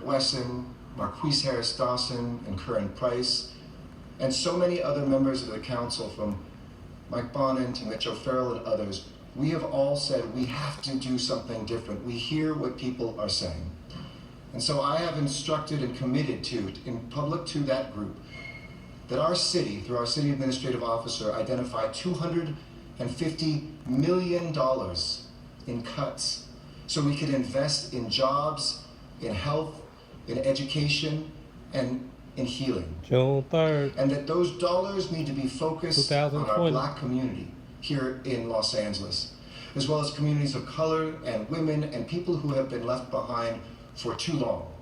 Mark Wesson, Marquise Harris Dawson, and Curran Price, and so many other members of the council, from Mike Bonin to Mitch O'Farrell and others, we have all said we have to do something different. We hear what people are saying. And so I have instructed and committed to, in public to that group, that our city, through our city administrative officer, identify $250 million in cuts so we can invest in jobs, in health, in education, and in healing. June 3rd. And that those dollars need to be focused on our 2020. Black community here in Los Angeles, as well as communities of color and women and people who have been left behind for too long.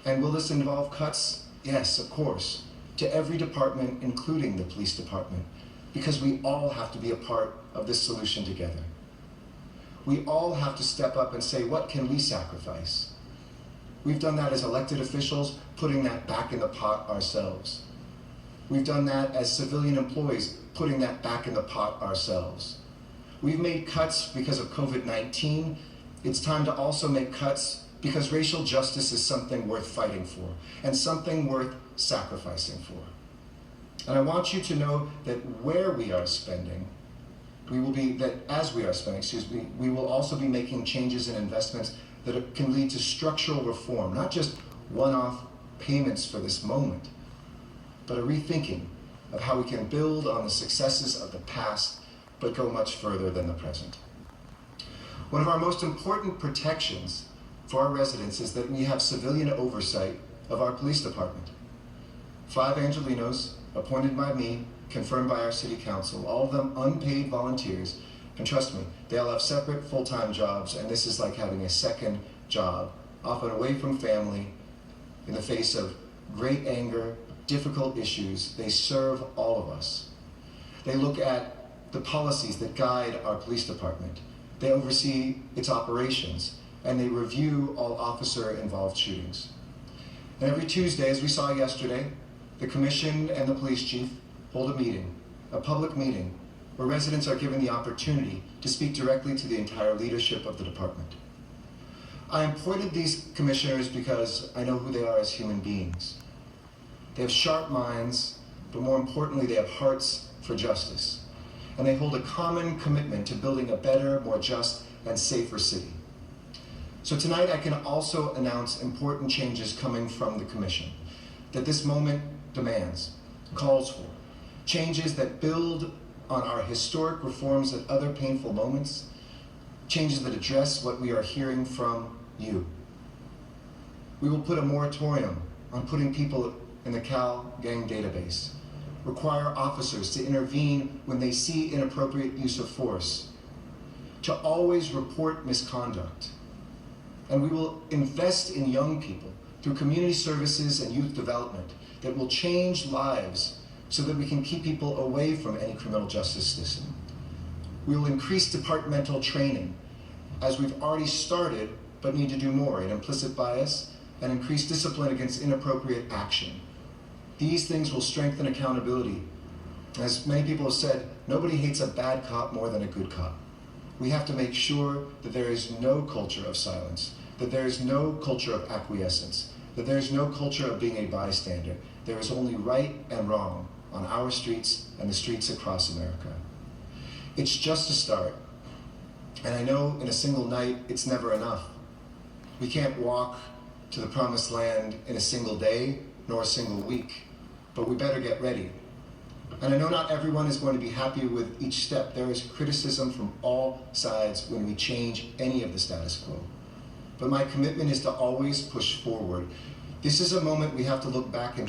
And will this involve cuts? Yes, of course, to every department, including the police department, because we all have to be a part of this solution together. We all have to step up and say, what can we sacrifice? We've done that as elected officials, putting that back in the pot ourselves. We've done that as civilian employees, putting that back in the pot ourselves. We've made cuts because of COVID-19. It's time to also make cuts because racial justice is something worth fighting for and something worth sacrificing for. And I want you to know that where we are spending, we will also be making changes and investments that can lead to structural reform, not just one-off payments for this moment, but a rethinking of how we can build on the successes of the past, but go much further than the present. One of our most important protections for our residents is that we have civilian oversight of our police department. 5 Angelenos, appointed by me, confirmed by our city council, all of them unpaid volunteers. And trust me, they all have separate full-time jobs, and this is like having a second job, often away from family, in the face of great anger, difficult issues. They serve all of us. They look at the policies that guide our police department. They oversee its operations, and they review all officer-involved shootings. And every Tuesday, as we saw yesterday, the commission and the police chief hold a meeting, a public meeting, where residents are given the opportunity to speak directly to the entire leadership of the department. I appointed these commissioners because I know who they are as human beings. They have sharp minds, but more importantly, they have hearts for justice. And they hold a common commitment to building a better, more just, and safer city. So tonight I can also announce important changes coming from the commission that this moment demands, calls for. Changes that build on our historic reforms at other painful moments, changes that address what we are hearing from you. We will put a moratorium on putting people in the Cal Gang database, require officers to intervene when they see inappropriate use of force, to always report misconduct. And we will invest in young people through community services and youth development that will change lives so that we can keep people away from any criminal justice system. We will increase departmental training, as we've already started, but need to do more, in implicit bias and increase discipline against inappropriate action. These things will strengthen accountability. As many people have said, nobody hates a bad cop more than a good cop. We have to make sure that there is no culture of silence, that there is no culture of acquiescence, that there is no culture of being a bystander. There is only right and wrong on our streets and the streets across America. It's just a start. And I know in a single night, it's never enough. We can't walk to the promised land in a single day, nor a single week, but we better get ready. And I know not everyone is going to be happy with each step. There is criticism from all sides when we change any of the status quo. But my commitment is to always push forward. This is a moment we have to look back in